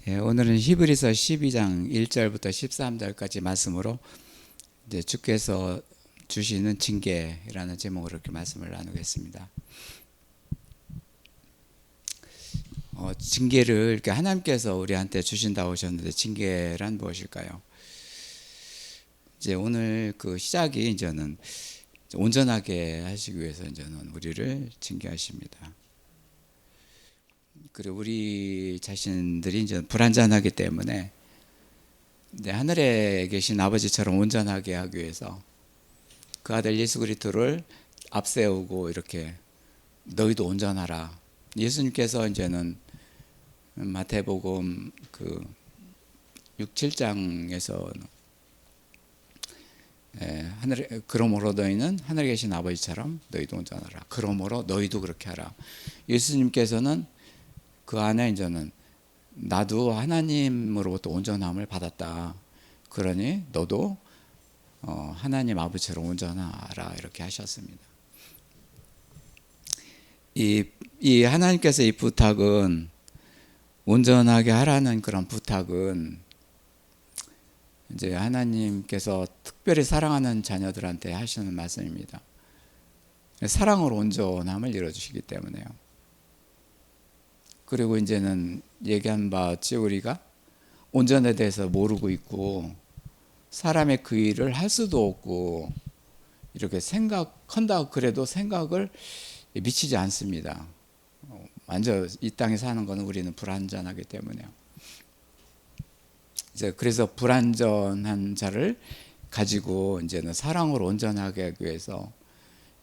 오늘은 히브리서 12장 1절부터 13절까지 말씀으로 이제 주께서 주시는 징계라는 제목으로 이렇게 말씀을 나누겠습니다. 징계를 이렇게 하나님께서 우리한테 주신다고 하셨는데 징계란 무엇일까요? 이제 오늘 그 시작이 이제는 온전하게 하시기 위해서 이제는 우리를 징계하십니다. 그리고 우리 자신들이 이제 불완전하기 때문에 이제 하늘에 계신 아버지처럼 온전하게 하기 위해서 그 아들 예수 그리스도를 앞세우고 이렇게 너희도 온전하라. 예수님께서 이제는 마태복음 그 6, 7장에서 하늘에 그러므로 너희는 하늘에 계신 아버지처럼 너희도 온전하라. 그러므로 너희도 그렇게 하라. 예수님께서는 그 안에 이제는 나도 하나님으로부터 온전함을 받았다. 그러니 너도 하나님 아버지처럼 온전하라 이렇게 하셨습니다. 이 하나님께서 이 부탁은 온전하게 하라는 그런 부탁은 이제 하나님께서 특별히 사랑하는 자녀들한테 하시는 말씀입니다. 사랑으로 온전함을 이루어주시기 때문에요. 그리고 이제는 얘기한 바치 우리가 온전에 대해서 모르고 있고 사람의 그 일을 할 수도 없고 이렇게 생각한다 그래도 생각을 미치지 않습니다. 완전 이 땅에 사는 것은 우리는 불완전하기 때문에요. 이제 그래서 불완전한 자를 가지고 이제는 사랑으로 온전하게 하기 위해서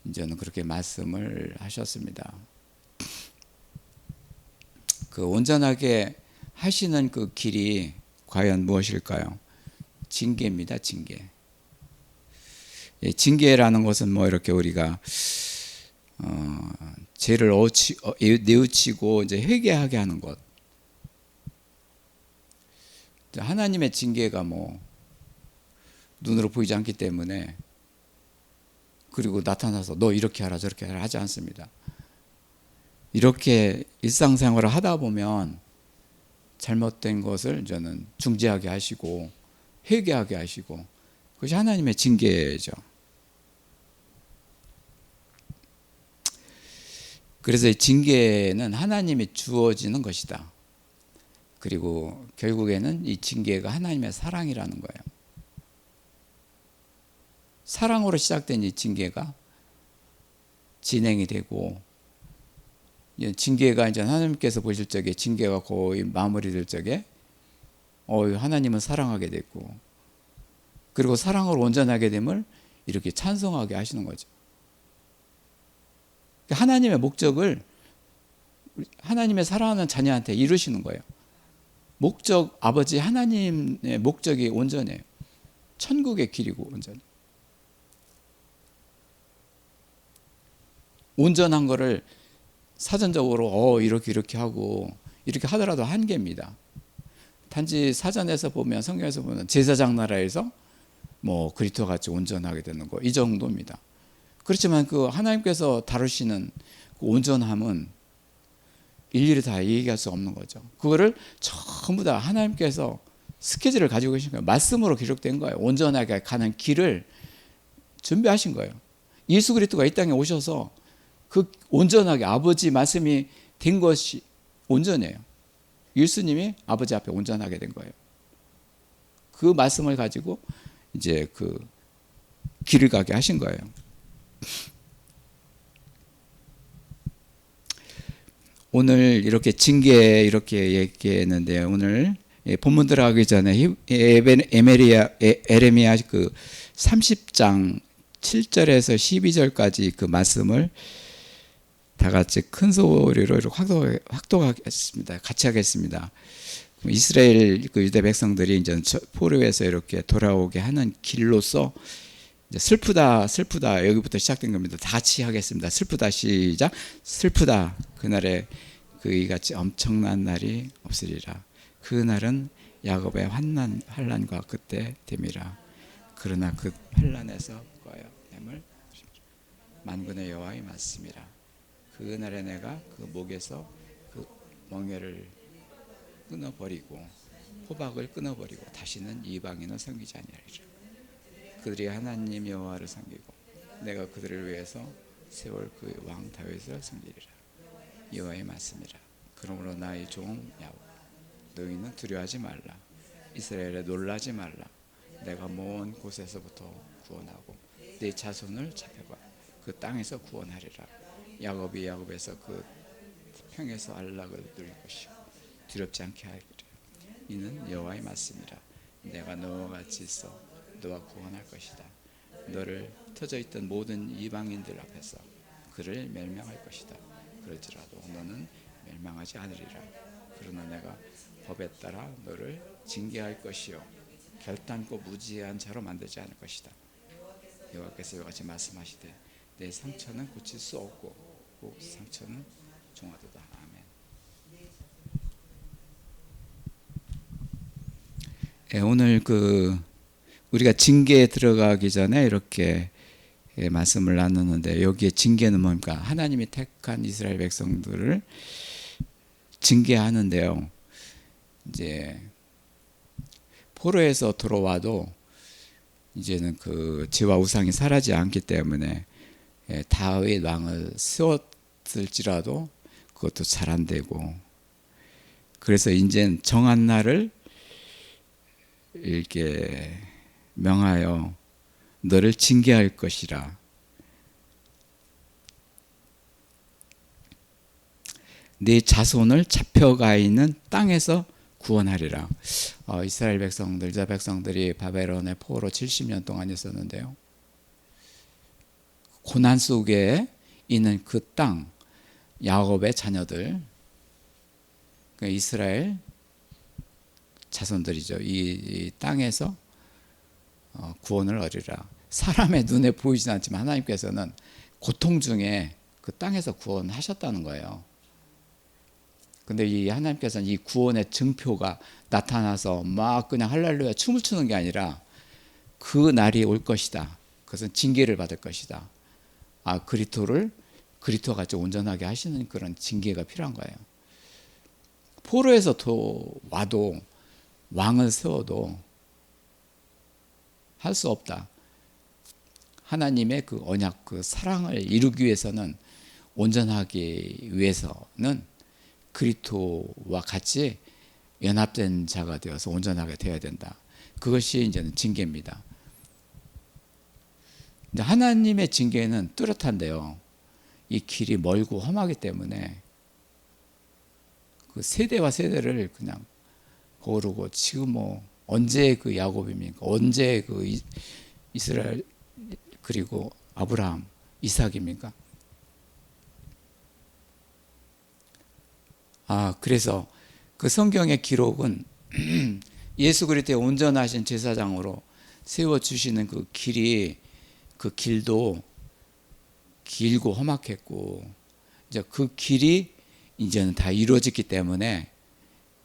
이제는 그렇게 말씀을 하셨습니다. 그 온전하게 하시는 그 길이 과연 무엇일까요? 징계입니다. 징계. 징계라는 것은 뭐 이렇게 우리가 죄를 뉘우치고 이제 회개하게 하는 것. 하나님의 징계가 뭐 눈으로 보이지 않기 때문에 그리고 나타나서 너 이렇게 하라 저렇게 하라 하지 않습니다. 이렇게 일상생활을 하다 보면 잘못된 것을 저는 중지하게 하시고 회개하게 하시고 그것이 하나님의 징계죠. 그래서 이 징계는 하나님이 주어지는 것이다. 그리고 결국에는 이 징계가 하나님의 사랑이라는 거예요. 사랑으로 시작된 이 징계가 진행이 되고 징계가 이제 하나님께서 보실 적에 징계가 거의 마무리될 적에 하나님은 사랑하게 됐고 그리고 사랑으로 온전하게 됨을 이렇게 찬송하게 하시는 거죠. 하나님의 목적을 하나님의 사랑하는 자녀한테 이루시는 거예요. 목적 아버지 하나님의 목적이 온전해요. 천국의 길이고 온전해요. 온전한 거를 사전적으로 이렇게 하고 이렇게 하더라도 한계입니다. 단지 사전에서 보면 성경에서 보면 제사장 나라에서 뭐 그리스도 같이 온전하게 되는 거 이 정도입니다. 그렇지만 그 하나님께서 다루시는 그 온전함은 일일이 다 얘기할 수 없는 거죠. 그거를 전부 다 하나님께서 스케줄을 가지고 계신 거예요. 말씀으로 기록된 거예요. 온전하게 가는 길을 준비하신 거예요. 예수 그리스도가 이 땅에 오셔서 그 온전하게 아버지 말씀이 된 것이 온전해요. 예수님이 아버지 앞에 온전하게 된 거예요. 그 말씀을 가지고 이제 그 길을 가게 하신 거예요. 오늘 이렇게 징계 이렇게 얘기했는데 오늘 본문 들어가기 전에 에레미야 그 30장 7절에서 12절까지 그 말씀을 다 같이 큰 소리로 확독하겠습니다. 같이 하겠습니다. 이스라엘 그 유대 백성들이 이제 포로에서 이렇게 돌아오게 하는 길로서 이제 슬프다 여기부터 시작된 겁니다. 다 같이 하겠습니다. 슬프다 시작. 슬프다 그날에 그이 같이 엄청난 날이 없으리라. 그 날은 야곱의 환난과 그때 됨이라. 그러나 그 환난에서 거야됨을 만군의 여호와의 말씀이라. 그 날에 내가 그 목에서 그 멍에를 끊어버리고 호박을 끊어버리고 다시는 이방인을 섬기지 아니하리라. 그들이 하나님 여호와를 섬기고 내가 그들을 위해서 세월 그 왕 다윗을 섬기리라. 여호와의 말씀이라. 그러므로 나의 종 야곱, 너희는 두려워하지 말라. 이스라엘에 놀라지 말라. 내가 먼 곳에서부터 구원하고 네 자손을 잡혀봐 그 땅에서 구원하리라. 야곱이 야곱에서 그 평에서 안락을 누릴 것이고 두렵지 않게 하리라. 이는 여호와의 말씀이라. 내가 너와 같이 있어 너와 구원할 것이다. 너를 터져 있던 모든 이방인들 앞에서 그를 멸망할 것이다. 그럴지라도 너는 멸망하지 않으리라. 그러나 내가 법에 따라 너를 징계할 것이요 결단코 무지한 자로 만들지 않을 것이다. 여호와께서 이와 같이 말씀하시되 내 상처는 고칠 수 없고 그 상처는 종하도다. 아멘. 오늘 우리가 징계에 들어가기 전에 이렇게 말씀을 나누는데 여기에 징계는 뭡니까? 하나님이 택한 이스라엘 백성들을 징계하는데요. 이제 포로에서 들어와도 이제는 그 죄와 우상이 사라지지 않기 때문에 다윗 왕을 세웠을지라도 그것도 잘 안 되고, 그래서 이제 정한 날을 이렇게 명하여 너를 징계할 것이라. 네 자손을 잡혀가 있는 땅에서 구원하리라. 이스라엘 백성들, 유다 백성들이 바벨론의 포로 70년 동안 있었는데요. 고난 속에 있는 그 땅, 야곱의 자녀들, 그러니까 이스라엘 자손들이죠. 이 땅에서 구원을 얻으리라. 사람의 눈에 보이진 않지만 하나님께서는 고통 중에 그 땅에서 구원하셨다는 거예요. 근데 이 하나님께서는 이 구원의 증표가 나타나서 막 그냥 할렐루야 춤을 추는 게 아니라 그 날이 올 것이다. 그것은 징계를 받을 것이다. 그리스도와 같이 온전하게 하시는 그런 징계가 필요한 거예요. 포로에서 와도 왕을 세워도 할 수 없다. 하나님의 그 언약, 그 사랑을 이루기 위해서는, 온전하기 위해서는 그리스도와 같이 연합된 자가 되어서 온전하게 되어야 된다. 그것이 이제는 징계입니다. 근데 하나님의 징계는 뚜렷한데요. 이 길이 멀고 험하기 때문에 그 세대와 세대를 그냥 거르고, 지금 언제 그 야곱입니까? 언제 그 이스라엘 그리고 아브라함, 이삭입니까? 그래서 그 성경의 기록은 예수 그리스도의 온전하신 제사장으로 세워주시는 그 길도 길고 험악했고, 이제 그 길이 이제는 다 이루어졌기 때문에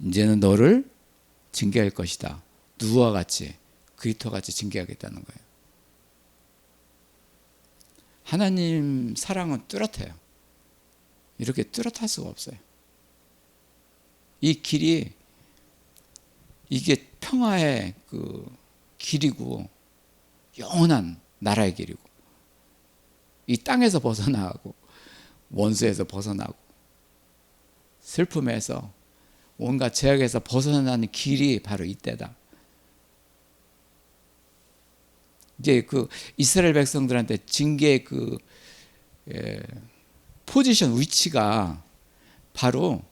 이제는 너를 징계할 것이다. 누구와 같이? 그리스도와 같이 징계하겠다는 거예요. 하나님 사랑은 뚜렷해요. 이렇게 뚜렷할 수가 없어요. 이 길이, 이게 평화의 그 길이고 영원한 나라의 길이고, 이 땅에서 벗어나고 원수에서 벗어나고 슬픔에서 온갖 죄악에서 벗어나는 길이 바로 이때다. 이제 그 이스라엘 백성들한테 징계의 포지션, 위치가 바로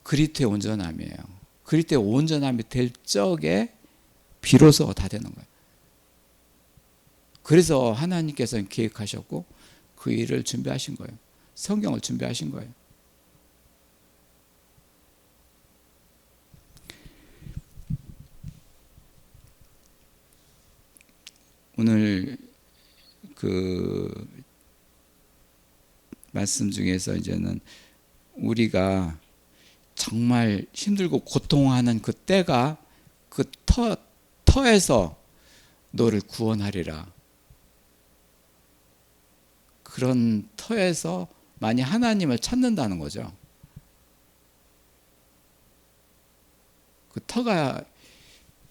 그리스도의 온전함이에요. 그리스도의 온전함이 될 적에 비로소 다 되는 거예요. 그래서 하나님께서는 계획하셨고 그 일을 준비하신 거예요. 성경을 준비하신 거예요. 오늘 그 말씀 중에서 이제는 우리가 정말 힘들고 고통하는 그 때가 그 터에서 너를 구원하리라. 그런 터에서 많이 하나님을 찾는다는 거죠. 그 터가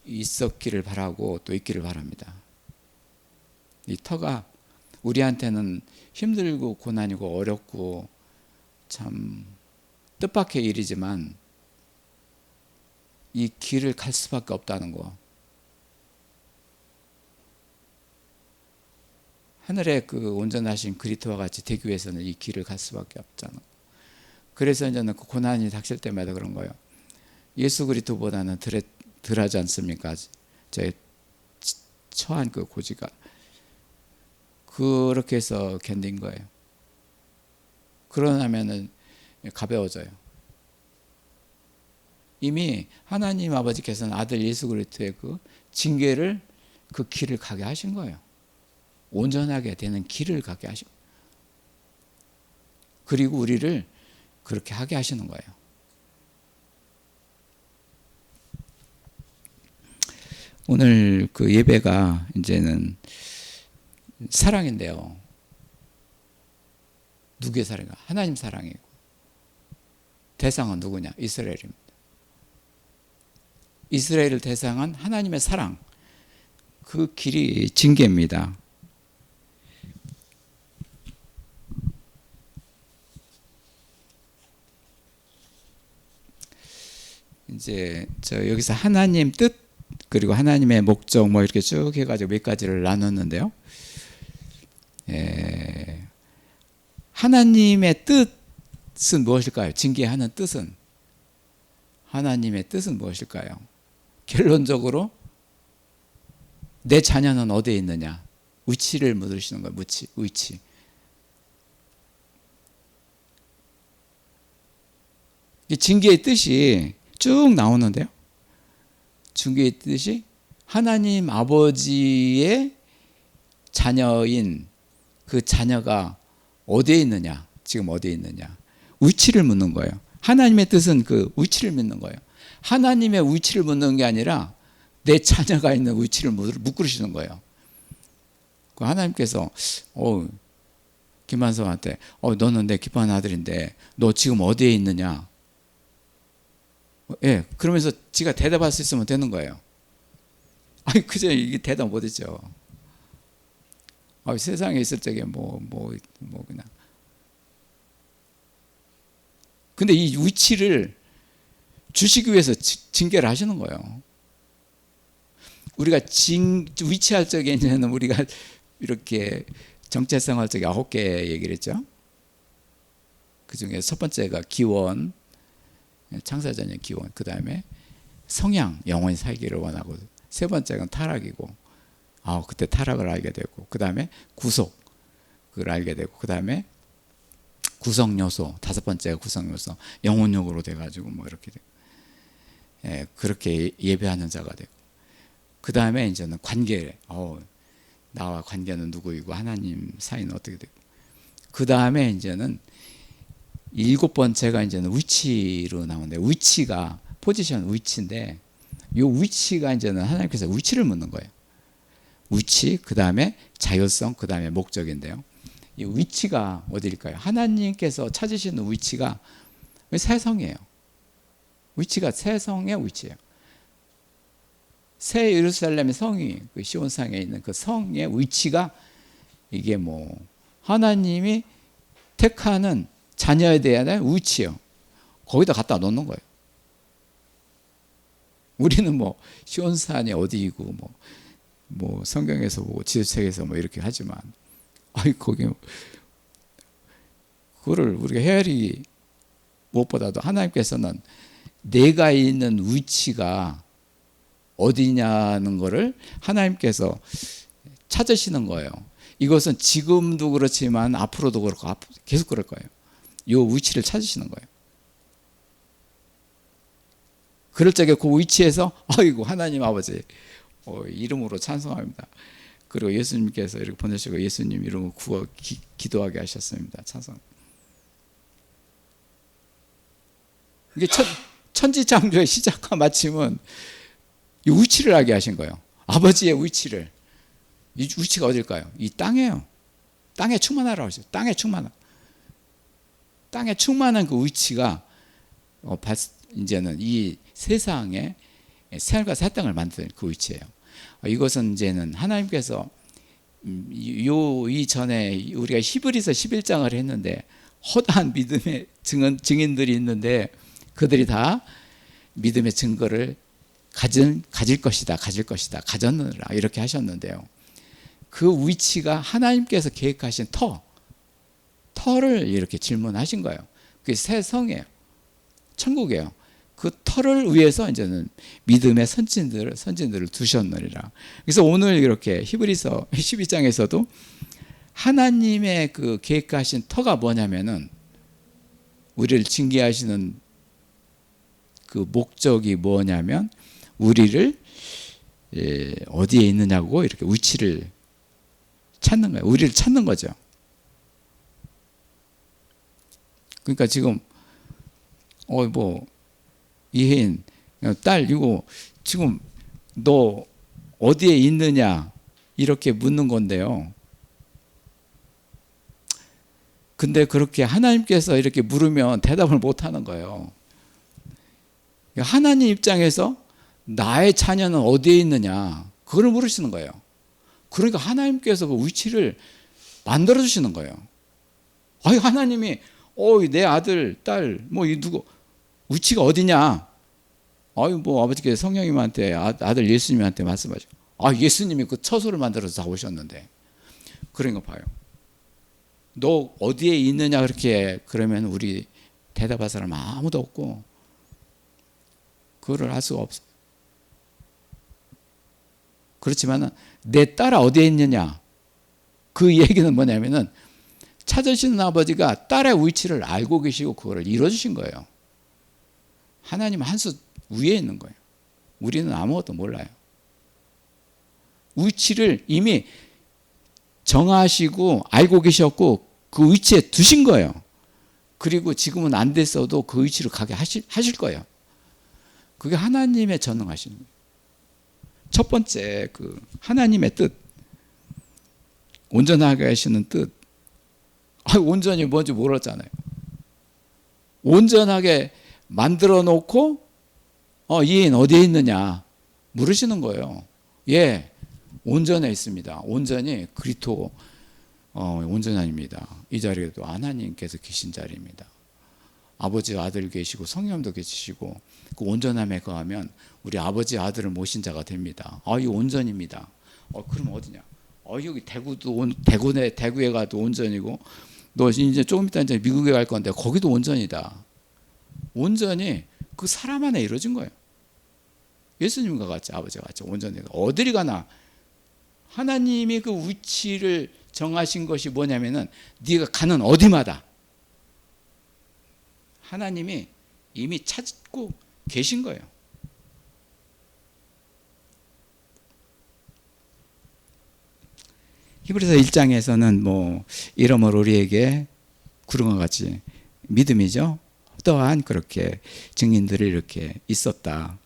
있었기를 바라고 또 있기를 바랍니다. 이 터가 우리한테는 힘들고 고난이고 어렵고 참 뜻밖의 일이지만 이 길을 갈 수밖에 없다는 거. 하늘에 그 온전하신 그리스도와 같이 되기 위해서는 이 길을 갈 수밖에 없잖아. 그래서 이제는 그 고난이 닥칠 때마다 그런 거예요. 예수 그리스도보다는 덜하지 않습니까? 제 처한 그 고지가. 그렇게 해서 견딘 거예요. 그러나면은 가벼워져요. 이미 하나님 아버지께서는 아들 예수 그리스도의 그 징계를 그 길을 가게 하신 거예요. 온전하게 되는 길을 가게 하시고, 그리고 우리를 그렇게 하게 하시는 거예요. 오늘 그 예배가 이제는 사랑인데요. 누구의 사랑인가? 하나님 사랑이고, 대상은 누구냐? 이스라엘입니다. 이스라엘을 대상한 하나님의 사랑, 그 길이 징계입니다. 이제 여기서 하나님 뜻 그리고 하나님의 목적 뭐 이렇게 쭉 해가지고 몇 가지를 나눴는데요. 하나님의 뜻은 무엇일까요? 징계하는 뜻은, 하나님의 뜻은 무엇일까요? 결론적으로 내 자녀는 어디에 있느냐? 위치를 묻으시는 거예요. 위치. 이 징계의 뜻이 쭉 나오는데요. 징계의 뜻이 하나님 아버지의 자녀인 그 자녀가 어디에 있느냐? 지금 어디에 있느냐? 위치를 묻는 거예요. 하나님의 뜻은 그 위치를 묻는 거예요. 하나님의 위치를 묻는 게 아니라 내 자녀가 있는 위치를 묻으시는 거예요. 그 하나님께서 김한성한테 너는 내 기뻐하는 아들인데 너 지금 어디에 있느냐? 예, 그러면서 지가 대답할 수 있으면 되는 거예요. 아니 그저 이게 대답 못했죠. 세상에 있을 적에 뭐 그냥. 근데 이 위치를 주시기 위해서 징계를 하시는 거예요. 우리가 위치할 적에 이제는 우리가 이렇게 정체성할 적에 9개 얘기를 했죠. 그 중에 첫 번째가 기원, 창사전의 기원, 그 다음에 성향, 영원히 살기를 원하고, 세 번째가 타락이고, 그때 타락을 알게 되고, 그 다음에 구속, 그걸 알게 되고, 그 다음에 구성요소, 다섯 번째가 구성요소, 영혼력으로 돼가지고 뭐 이렇게 되고, 그렇게 예배하는 자가 되고, 그 다음에 이제는 관계, 나와 관계는 누구이고 하나님 사이는 어떻게 되고, 그 다음에 이제는 일곱 번째가 이제는 위치로 나오는데, 위치가 포지션 위치인데, 이 위치가 이제는 하나님께서 위치를 묻는 거예요. 위치, 그 다음에 자율성, 그 다음에 목적인데요. 이 위치가 어디일까요? 하나님께서 찾으시는 위치가 세성이에요. 위치가 세성의 위치예요. 새 예루살렘의 성이 그 시온상에 있는 그 성의 위치가 이게 뭐 하나님이 택하는 자녀에 대한 위치예요. 거기다 갖다 놓는 거예요. 우리는 뭐 시온산이 어디이고 뭐 성경에서 보고 지도책에서 뭐 이렇게 하지만, 거기 그거를 우리가 헤아리, 무엇보다도 하나님께서는 내가 있는 위치가 어디냐는 거를 하나님께서 찾으시는 거예요. 이것은 지금도 그렇지만 앞으로도 그렇고 계속 그럴 거예요. 이 위치를 찾으시는 거예요. 그럴 적에 그 위치에서 하나님 아버지 이름으로 찬송합니다. 그리고 예수님께서 이렇게 보내시고 예수님 이름으로 기도하게 하셨습니다. 찬송. 이게 천지창조의 시작과 마침은 이 위치를 알게 하신 거예요. 아버지의 위치를. 이 위치가 어딜까요? 이 땅이에요. 땅에 충만하라고 하셨어요. 땅에 충만한 그 위치가 이제는 이 세상에 새하늘과 새 땅을 만든 그 위치예요. 이것은 이제는 하나님께서 요 이전에 우리가 히브리서 11장을 했는데 허다한 믿음의 증인들이 있는데 그들이 다 믿음의 증거를 가질 것이다 가졌느라 이렇게 하셨는데요. 그 위치가 하나님께서 계획하신 터를 이렇게 질문하신 거예요. 그게 새 성이에요. 천국이에요. 그 터를 위해서 이제는 믿음의 선진들을 두셨느니라. 그래서 오늘 이렇게 히브리서 12장에서도 하나님의 그 계획하신 터가 뭐냐면은 우리를 징계하시는 그 목적이 뭐냐면 우리를 어디에 있느냐고 이렇게 위치를 찾는 거예요. 우리를 찾는 거죠. 그러니까 지금 이혜인 딸 이거 지금 너 어디에 있느냐 이렇게 묻는 건데요. 근데 그렇게 하나님께서 이렇게 물으면 대답을 못 하는 거예요. 하나님 입장에서 나의 자녀는 어디에 있느냐 그걸 물으시는 거예요. 그러니까 하나님께서 그 위치를 만들어 주시는 거예요. 하나님이 내 아들 딸 누구 위치가 어디냐? 아버지께서 성령님한테 아들 예수님한테 말씀하시고 예수님이 그 처소를 만들어서 다 오셨는데 그런 거 봐요. 너 어디에 있느냐 그렇게 그러면 우리 대답할 사람 아무도 없고 그거를 할 수가 없어요. 그렇지만 내 딸아 어디에 있느냐 그 얘기는 뭐냐면은 찾으시는 아버지가 딸의 위치를 알고 계시고 그거를 이루어주신 거예요. 하나님은 한 수 위에 있는 거예요. 우리는 아무것도 몰라요. 위치를 이미 정하시고 알고 계셨고 그 위치에 두신 거예요. 그리고 지금은 안 됐어도 그 위치로 가게 하실 거예요. 그게 하나님의 전능하신 거예요. 첫 번째 그 하나님의 뜻, 온전하게 하시는 뜻. 온전히 뭔지 모르잖아요. 온전하게 만들어 놓고 이 애는 어디에 있느냐 물으시는 거예요. 온전해 있습니다. 온전히 그리스도 온전합니다. 이 자리에도 하나님께서 계신 자리입니다. 아버지 아들 계시고 성령도 계시고 그 온전함에 거하면 우리 아버지 아들을 모신 자가 됩니다. 이 온전입니다. 그럼 어디냐? 여기 대구에 가도 온전이고 너 이제 조금 이따 이제 미국에 갈 건데 거기도 온전이다. 온전히 그 사람 안에 이루어진 거예요. 예수님과 같이 아버지와 같이 온전히 어디를 가나 하나님이 그 위치를 정하신 것이 뭐냐면은 네가 가는 어디마다 하나님이 이미 찾고 계신 거예요. 히브리서 1장에서는 이러므로 우리에게 구름과 같이 믿음이죠. 또한 그렇게 증인들이 이렇게 있었다.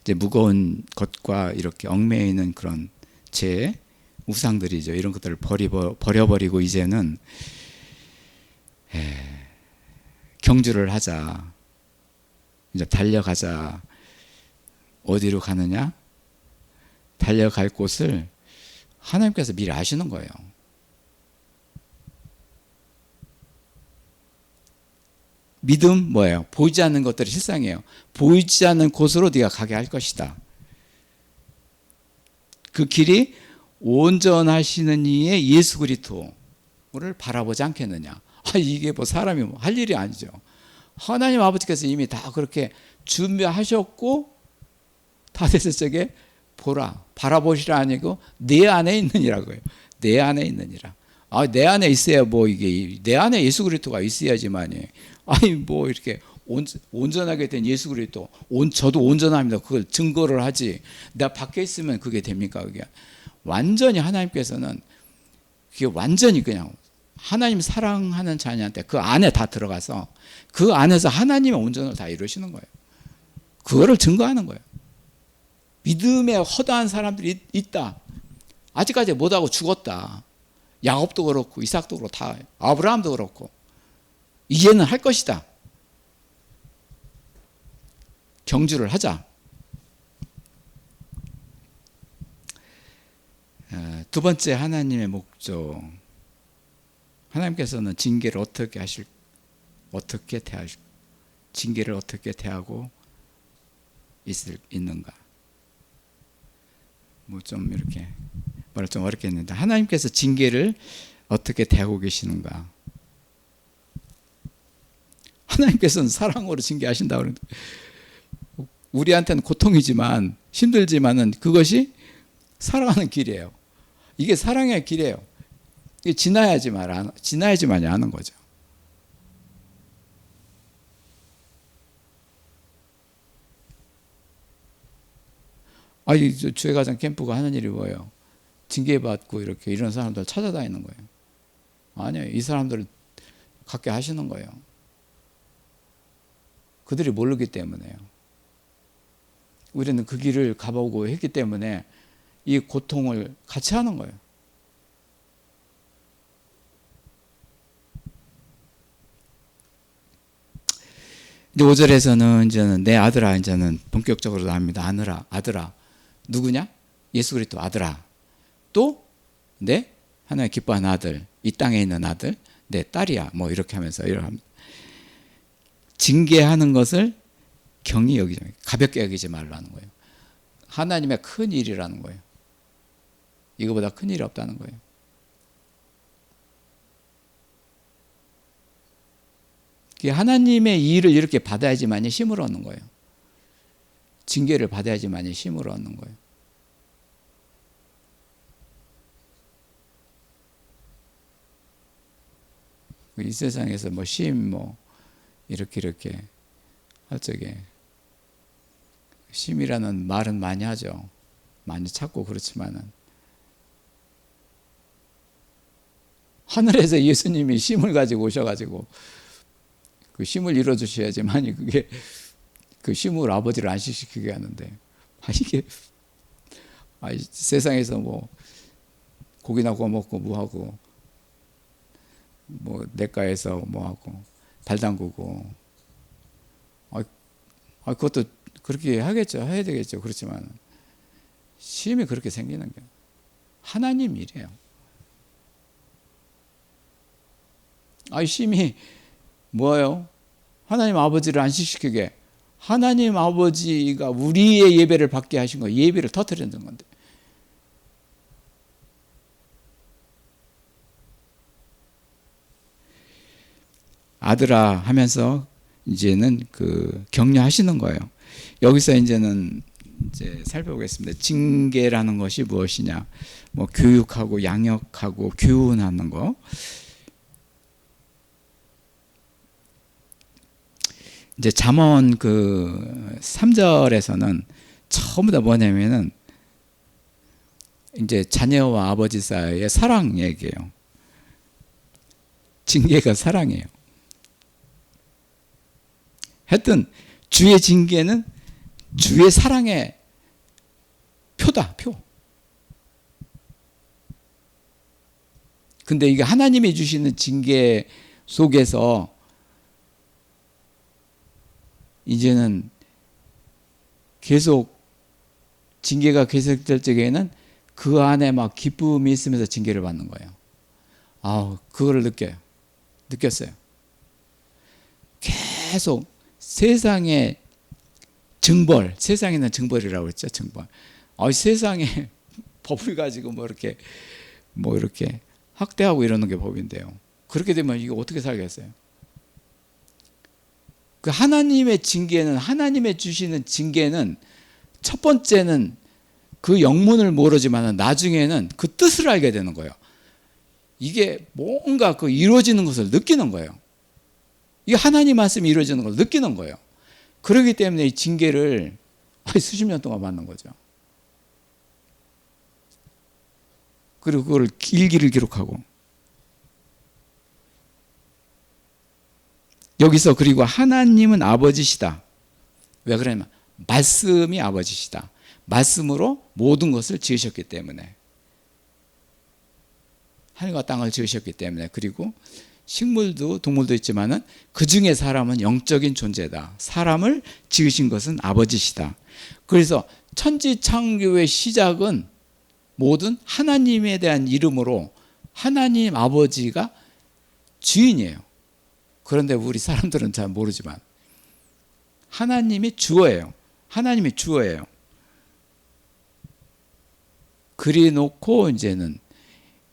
이제 무거운 것과 이렇게 얽매여 있는 그런 우상들이죠. 이런 것들을 버려버리고 이제는 경주를 하자. 이제 달려가자. 어디로 가느냐? 달려갈 곳을 하나님께서 미리 아시는 거예요. 믿음 뭐예요? 보이지 않는 것들이 실상이에요. 보이지 않는 곳으로 네가 가게 할 것이다. 그 길이 온전하시는 이의 예수 그리스도를 바라보지 않겠느냐. 이게 사람이 할 일이 아니죠. 하나님 아버지께서 이미 다 그렇게 준비하셨고 다 됐을 적에 바라보시라 아니고 내 안에 있느니라고요. 내 안에 있느니라. 내 안에 있어야 이게 내 안에 예수 그리스도가 있어야지만이 이렇게 온전하게 된 예수 그리스도 저도 온전합니다. 그걸 증거를 하지. 내가 밖에 있으면 그게 됩니까? 그게 완전히 하나님께서는 그게 완전히 그냥 하나님 사랑하는 자녀한테 그 안에 다 들어가서 그 안에서 하나님의 온전을 다 이루시는 거예요. 그거를 증거하는 거예요. 믿음에 허다한 사람들이 있다. 아직까지 못하고 죽었다. 야곱도 그렇고 이삭도 그렇고 다 아브라함도 그렇고 이제는 할 것이다. 경주를 하자. 두 번째 하나님의 목적. 하나님께서는 징계를 어떻게 대하실, 징계를 어떻게 대하고 있는가. 뭐 좀 이렇게 말을 좀 어렵게 했는데, 하나님께서 징계를 어떻게 대하고 계시는가. 하나님께서는 사랑으로 징계하신다고 그러는데, 우리한테는 고통이지만 힘들지만은 그것이 살아가는 길이에요. 이게 사랑의 길이에요. 이게 지나야지만이 하는 거죠. 이 주의가정 캠프가 하는 일이 뭐예요? 징계받고 이렇게 이런 사람들 찾아다니는 거예요. 아니요, 이 사람들을 갖게 하시는 거예요. 그들이 모르기 때문에요. 우리는 그 길을 가보고 했기 때문에 이 고통을 같이 하는 거예요. 이제 5절에서는 이제는 내 아들아, 이제는 본격적으로 나옵니다. 아들아. 누구냐? 예수 그리스도 아들아. 또 내 하나님 기뻐하는 아들, 이 땅에 있는 아들, 내 딸이야. 뭐 이렇게 하면서 이러합니다. 징계하는 것을 경히 여기지, 가볍게 여기지 말라는 거예요. 하나님의 큰 일이라는 거예요. 이거보다 큰 일이 없다는 거예요. 하나님의 일을 이렇게 받아야지만이 힘을 얻는 거예요. 징계를 받아야지만이 힘을 얻는 거예요. 이 세상에서 뭐 심, 이렇게 할 적에, 심이라는 말은 많이 하죠. 많이 찾고 그렇지만은, 하늘에서 예수님이 심을 가지고 오셔가지고 그 심을 이뤄주셔야지만이 그게 그 심을 아버지를 안식시키게 하는데, 이게 세상에서 뭐 고기나 구워 먹고 뭐하고, 뭐 냇가에서 뭐하고 발 담그고, 그것도 그렇게 해야 되겠죠. 그렇지만 심이 그렇게 생기는 게 하나님 일이에요. 심이 뭐예요? 하나님 아버지를 안식시키게, 하나님 아버지가 우리의 예배를 받게 하신 거, 예배를 터뜨리는 건데. 아들아 하면서 이제는 그 격려하시는 거예요. 여기서 이제는 살펴보겠습니다. 징계라는 것이 무엇이냐? 뭐 교육하고 양육하고 교훈하는 거. 이제 잠언 그 3절에서는 전부 다 뭐냐면은 이제 자녀와 아버지 사이의 사랑 얘기예요. 징계가 사랑이에요. 하여튼 주의 징계는 주의 사랑의 표다, 표. 근데 이게 하나님이 주시는 징계 속에서 이제는 계속 징계가 계속될 적에는 그 안에 막 기쁨이 있으면서 징계를 받는 거예요. 그거를 느꼈어요. 계속 세상의 증벌, 세상에는 증벌이라고 했죠, 증벌. 세상에 법을 가지고 뭐 이렇게 학대하고 이러는 게 법인데요. 그렇게 되면 이거 어떻게 살겠어요? 그 하나님의 징계는, 하나님의 주시는 징계는 첫 번째는 그 영문을 모르지만 나중에는 그 뜻을 알게 되는 거예요. 이게 뭔가 그 이루어지는 것을 느끼는 거예요. 이게 하나님 말씀이 이루어지는 걸 느끼는 거예요. 그렇기 때문에 이 징계를 수십 년 동안 받는 거죠. 그리고 그걸 일기를 기록하고, 여기서 그리고 하나님은 아버지시다. 왜 그러냐면 말씀이 아버지시다. 말씀으로 모든 것을 지으셨기 때문에, 하늘과 땅을 지으셨기 때문에, 그리고 식물도 동물도 있지만은 그 중에 사람은 영적인 존재다. 사람을 지으신 것은 아버지시다. 그래서 천지 창조의 시작은 모든 하나님에 대한 이름으로 하나님 아버지가 주인이에요. 그런데 우리 사람들은 잘 모르지만 하나님이 주어예요. 하나님이 주어예요. 그리 놓고 이제는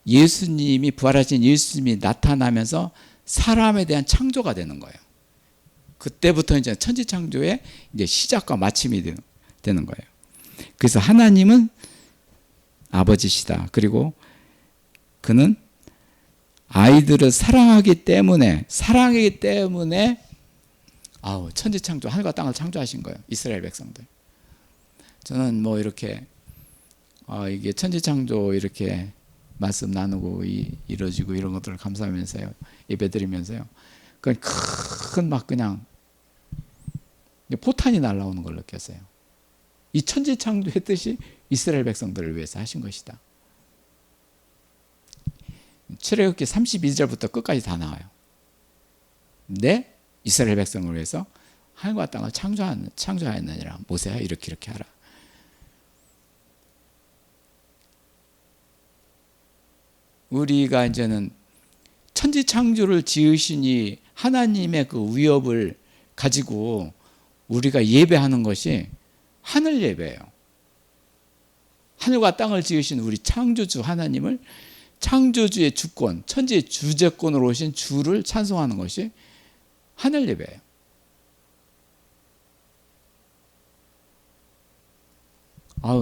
예수님이, 부활하신 예수님이 나타나면서 사람에 대한 창조가 되는 거예요. 그때부터 이제 천지창조의 이제 시작과 마침이 되는 거예요. 그래서 하나님은 아버지시다. 그리고 그는 아이들을 사랑하기 때문에 천지창조, 하늘과 땅을 창조하신 거예요. 이스라엘 백성들. 저는 뭐 이렇게 이게 천지창조 이렇게 말씀 나누고 이루어지고 이런 것들을 감사하면서요, 예배드리면서요, 그냥 큰 막 그냥 포탄이 날아오는 걸 느꼈어요. 이 천지창조의 뜻이 이스라엘 백성들을 위해서 하신 것이다. 출애굽기 32절부터 끝까지 다 나와요. 내 이스라엘 백성을 위해서 하늘과 땅을 창조하였느니라. 모세야 이렇게 하라. 우리가 이제는 천지창조를 지으시니 하나님의 그 위협을 가지고 우리가 예배하는 것이 하늘 예배예요. 하늘과 땅을 지으신 우리 창조주 하나님을, 창조주의 주권, 천지의 주재권으로 오신 주를 찬송하는 것이 하늘 예배예요.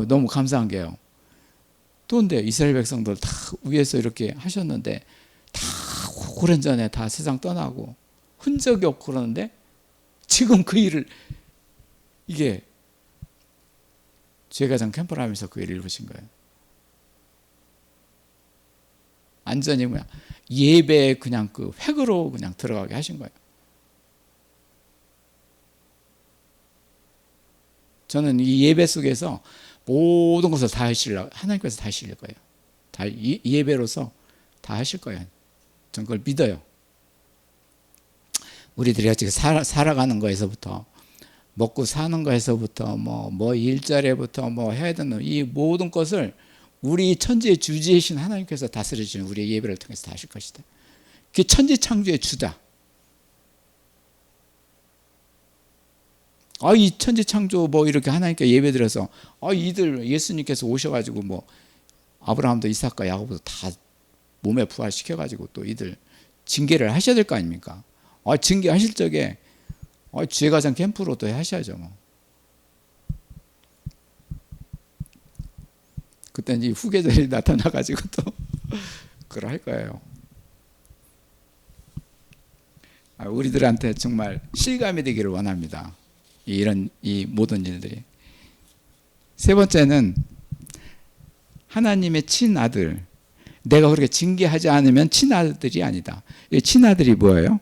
너무 감사한 게요. 또 근데 이스라엘 백성들 다 위에서 이렇게 하셨는데 다 오랜전에 다 세상 떠나고 흔적이 없고 그러는데 지금 그 일을, 이게 죄가장 캠프를 하면서 그 일을 이루신 거예요. 완전히 뭐야, 예배에 그냥 그 획으로 그냥 들어가게 하신 거예요. 저는 이 예배 속에서 모든 것을 다 하시려고, 하나님께서 다 하실 거예요. 다 이 예배로서 다 하실 거예요. 저는 그걸 믿어요. 우리들이 지금 살아가는 거에서부터, 먹고 사는 거에서부터, 뭐 일자리부터 해야 되는 이 모든 것을 우리 천지의 주지이신 하나님께서 다스리시는 우리의 예배를 통해서 다 하실 것이다. 그게 천지창조의 주다. 이 천지창조 이렇게 하나님께 예배드려서 이들 예수님께서 오셔가지고 아브라함도 이삭과 야곱도 다 몸에 부활시켜가지고 또 이들 징계를 하셔야 될 거 아닙니까? 징계하실 적에 죄가장 캠프로 또 하셔야죠. 그때 이제 후계자들이 나타나가지고 또 그걸 할 거예요. 우리들한테 정말 실감이 되기를 원합니다. 이 모든 일들이. 세 번째는 하나님의 친아들. 내가 그렇게 징계하지 않으면 친아들이 아니다. 이 친아들이 뭐예요?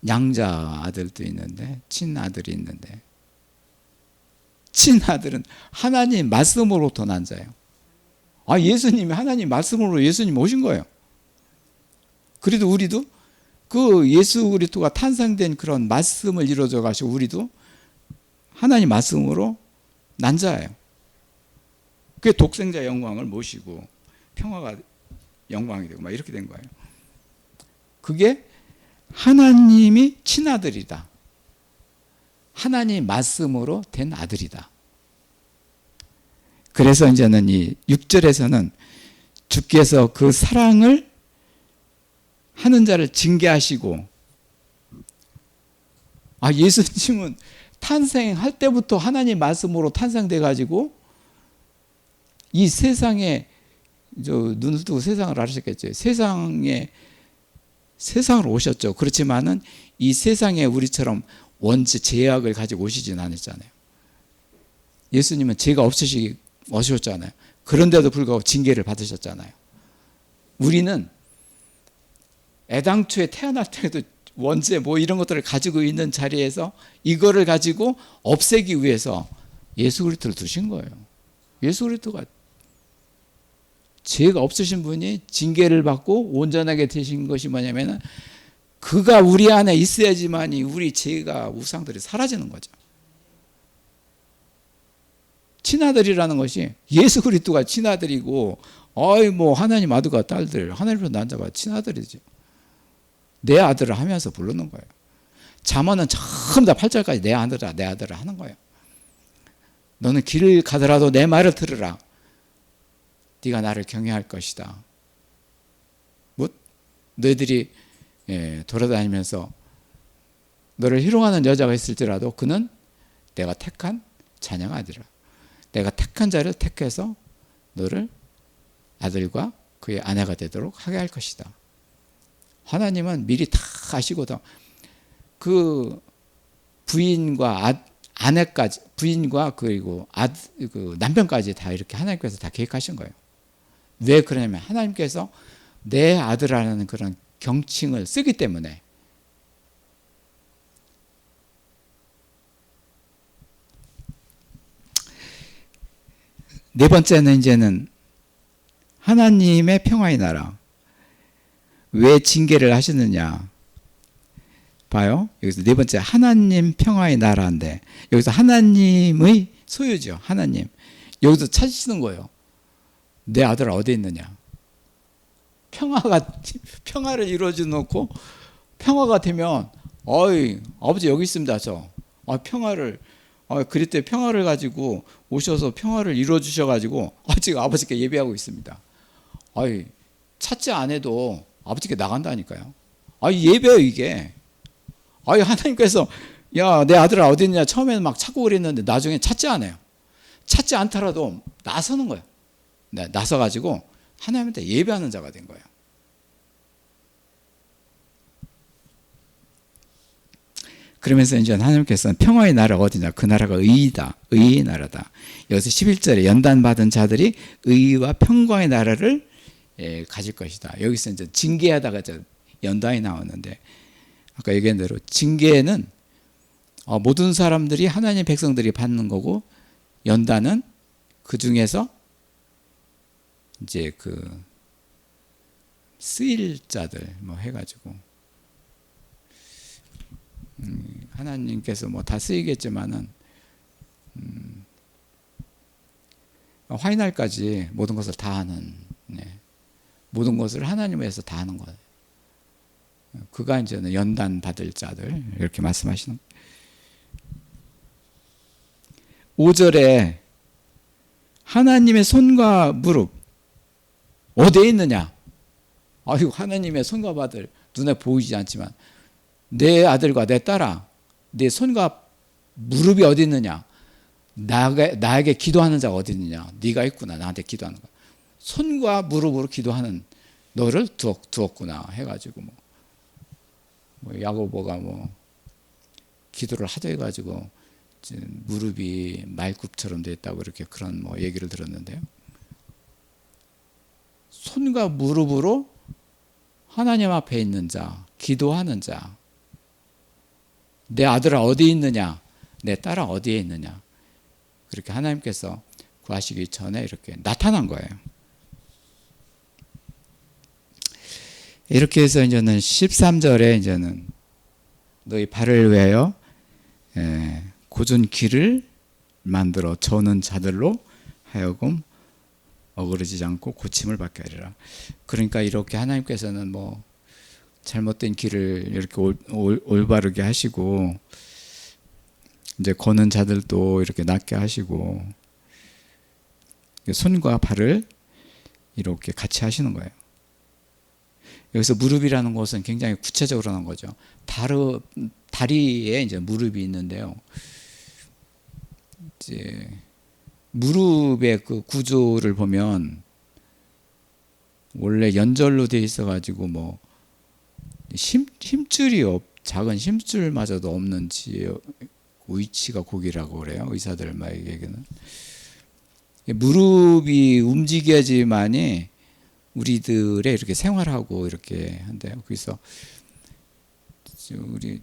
양자 아들도 있는데 친아들이 있는데, 친아들은 하나님 말씀으로부터 난 자예요. 예수님이 하나님 말씀으로 예수님 오신 거예요. 그래도 우리도 그 예수 그리스도가 탄생된 그런 말씀을 이루어져 가시고 우리도 하나님 말씀으로 난 자예요. 그게 독생자 영광을 모시고 평화가 영광이 되고 이렇게 된 거예요. 그게 하나님이 친아들이다. 하나님 말씀으로 된 아들이다. 그래서 이제는 이 6절에서는 주께서 그 사랑을 하는 자를 징계하시고, 예수님은 탄생할 때부터 하나님 말씀으로 탄생돼 가지고 이 세상에 눈을 뜨고 세상을 알으셨겠죠. 세상으로 오셨죠. 그렇지만은 이 세상에 우리처럼 원죄 죄악을 가지고 오시진 않았잖아요. 예수님은 죄가 없으시게 오셨잖아요. 그런데도 불구하고 징계를 받으셨잖아요. 우리는 애당초에 태어날 때도 원죄 이런 것들을 가지고 있는 자리에서 이거를 가지고 없애기 위해서 예수 그리스도를 두신 거예요. 예수 그리스도가 죄가 없으신 분이 징계를 받고 온전하게 되신 것이 뭐냐면은 그가 우리 안에 있어야지만이 우리 죄가 우상들이 사라지는 거죠. 친아들이라는 것이 예수 그리스도가 친아들이고, 어이 뭐 하나님 아들과 딸들, 하나님으로 난 자가 친아들이죠. 내 아들을 하면서 부르는 거예요. 잠언은 처음 다 8절까지 내 아들아 내 아들아 하는 거예요. 너는 길을 가더라도 내 말을 들으라. 네가 나를 경외할 것이다. 뭐 너희들이 돌아다니면서 너를 희롱하는 여자가 있을지라도 그는 내가 택한 자녀가 아니라 내가 택한 자를 택해서 너를 아들과 그의 아내가 되도록 하게 할 것이다. 하나님은 미리 다 아시거든. 그 부인과 아내까지, 부인과 그리고 그 남편까지 다 이렇게 하나님께서 다 계획하신 거예요. 왜 그러냐면 하나님께서 내 아들이라는 그런 경칭을 쓰기 때문에. 네 번째는 이제는 하나님의 평화의 나라. 왜 징계를 하시느냐? 봐요. 여기서 네 번째 하나님 평화의 나라인데 여기서 하나님의 소유죠. 하나님. 여기서 찾으시는 거예요. 내 아들 어디 있느냐? 평화를 이루어져 놓고 평화가 되면 어이 아버지 여기 있습니다. 평화를 그리스도의 평화를 가지고 오셔서 평화를 이루어 주셔 가지고 지금 아버지께 예배하고 있습니다. 찾지 않아도 아버지께 나간다니까요. 예배요 이게. 하나님께서 야 내 아들 어디 있냐 처음에는 막 찾고 그랬는데 나중에 찾지 않아요. 찾지 않더라도 나서는 거예요. 나서 가지고 하나님한테 예배하는 자가 된 거예요. 그러면서 이제 하나님께서는 평화의 나라가 어디냐? 그 나라가 의이다. 의의 나라다. 여기서 11절에 연단받은 자들이 의와 평강의 나라를 가질 것이다. 여기서 이제 징계하다가 연단이 나오는데 아까 얘기한 대로 징계는 모든 사람들이 하나님 백성들이 받는 거고 연단은 그 중에서 이제 그 쓰일 자들 뭐 해가지고 하나님께서 뭐 다 쓰이겠지만은 화이날까지 모든 것을 다 하는 모든 것을 하나님을 위해서 다 하는 거예요. 그가 이제는 연단 받을 자들 이렇게 말씀하시는 5절에 하나님의 손과 무릎 어디에 있느냐? 하나님의 손과 바들 눈에 보이지 않지만 내 아들과 내 딸아 내 손과 무릎이 어디 있느냐? 나에게 기도하는 자가 어디 있느냐? 네가 있구나. 나한테 기도하는 거. 손과 무릎으로 기도하는 너를 두었구나 해가지고 뭐 야고보가 뭐 기도를 하도 해가지고 무릎이 말굽처럼 됐다고 이렇게 그런 뭐 얘기를 들었는데요. 손과 무릎으로 하나님 앞에 있는 자, 기도하는 자. 내 아들아 어디 있느냐? 내 딸아 어디에 있느냐? 그렇게 하나님께서 구하시기 전에 이렇게 나타난 거예요. 이렇게 해서 이제는 13절에 이제는 너희 발을 위하여 곧은 길을 만들어 저는 자들로 하여금 어그러지지 않고 고침을 받게 하리라. 그러니까 이렇게 하나님께서는 뭐 잘못된 길을 이렇게 올바르게 하시고 이제 거는 자들도 이렇게 낫게 하시고 손과 발을 이렇게 같이 하시는 거예요. 여기서 무릎이라는 것은 굉장히 구체적으로 한 거죠. 다리에 이제 무릎이 있는데요. 이제 무릎의 그 구조를 보면 원래 연절로 돼 있어가지고 뭐 힘줄이 작은 힘줄마저도 없는 위치가 거기라고 그래요. 의사들 말에게는 무릎이 움직여지만이 우리들의 이렇게 생활하고 이렇게 한대요. 그래서 우리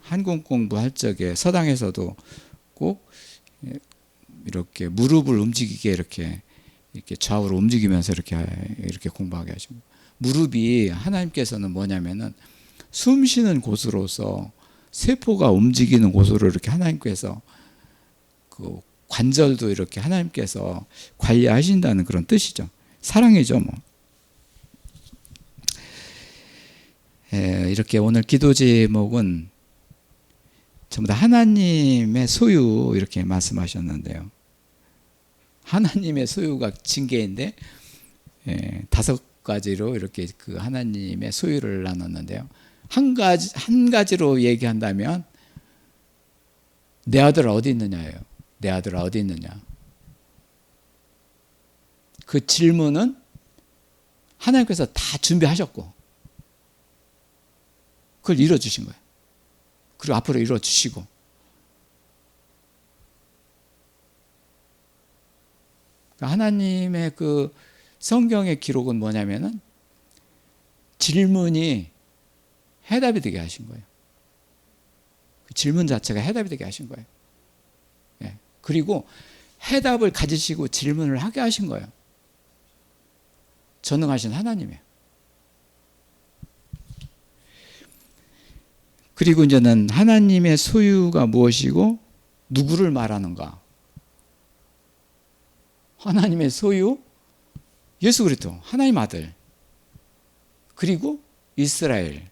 한국 공부할 적에 서당에서도 꼭 이렇게 무릎을 움직이게 이렇게 좌우로 움직이면서 이렇게 공부하게 하시고 무릎이 하나님께서는 뭐냐면은 숨 쉬는 곳으로서 세포가 움직이는 곳으로 이렇게 하나님께서 그 관절도 이렇게 하나님께서 관리하신다는 그런 뜻이죠. 사랑이죠, 뭐. 이렇게 오늘 기도 제목은 전부 다 하나님의 소유 이렇게 말씀하셨는데요. 하나님의 소유가 징계인데 5가지로 이렇게 그 하나님의 소유를 나눴는데요. 한 가지로 얘기한다면 내 아들 어디 있느냐예요. 내 아들 어디 있느냐. 그 질문은 하나님께서 다 준비하셨고 그걸 이루어주신 거예요. 그리고 앞으로 이루어주시고. 하나님의 그 성경의 기록은 뭐냐면은 질문이 해답이 되게 하신 거예요. 그 질문 자체가 해답이 되게 하신 거예요. 예. 그리고 해답을 가지시고 질문을 하게 하신 거예요. 전능하신 하나님이에요. 그리고 이제는 하나님의 소유가 무엇이고 누구를 말하는가? 하나님의 소유, 예수 그리스도, 하나님 아들, 그리고 이스라엘.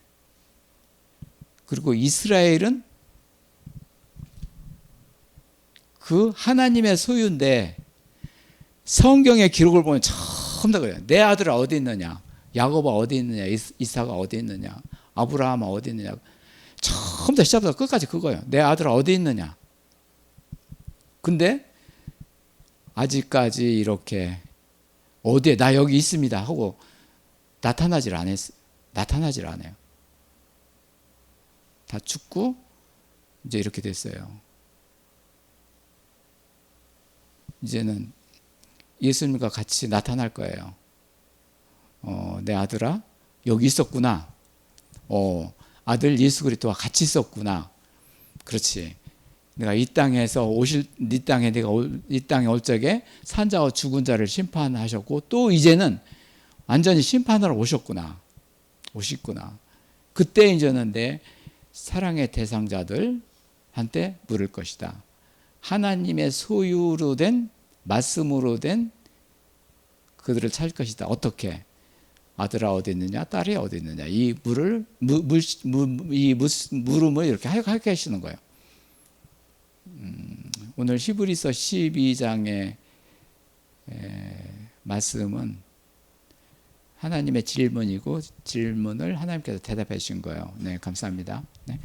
그리고 이스라엘은 그 하나님의 소유인데 성경의 기록을 보면 처음 다 그래요. 내 아들아 어디 있느냐? 야곱아 어디 있느냐? 이삭아 어디 있느냐? 아브라함아 어디 있느냐? 처음부터 시작부터 끝까지 그거예요. 내 아들아 어디 있느냐? 근데 아직까지 이렇게 어디에 나 여기 있습니다 하고 나타나질 않아요. 다 죽고 이제 이렇게 됐어요. 이제는 예수님과 같이 나타날 거예요. 내 아들아 여기 있었구나. 아들 예수 그리스도와 같이 있었구나. 그렇지. 내가 이 땅에서 이 땅에 올 적에 산자와 죽은 자를 심판하셨고 또 이제는 완전히 심판하러 오셨구나. 그때 이제는 내 사랑의 대상자들한테 물을 것이다. 하나님의 소유로 된 말씀으로 된 그들을 찾을 것이다. 어떻게? 아들아 어디 있느냐? 딸이 어디 있느냐? 이 물음을 이렇게 하게 하시는 거예요. 오늘 히브리서 12장의 말씀은 하나님의 질문이고 질문을 하나님께서 대답해 주신 거예요. 네, 감사합니다. 네.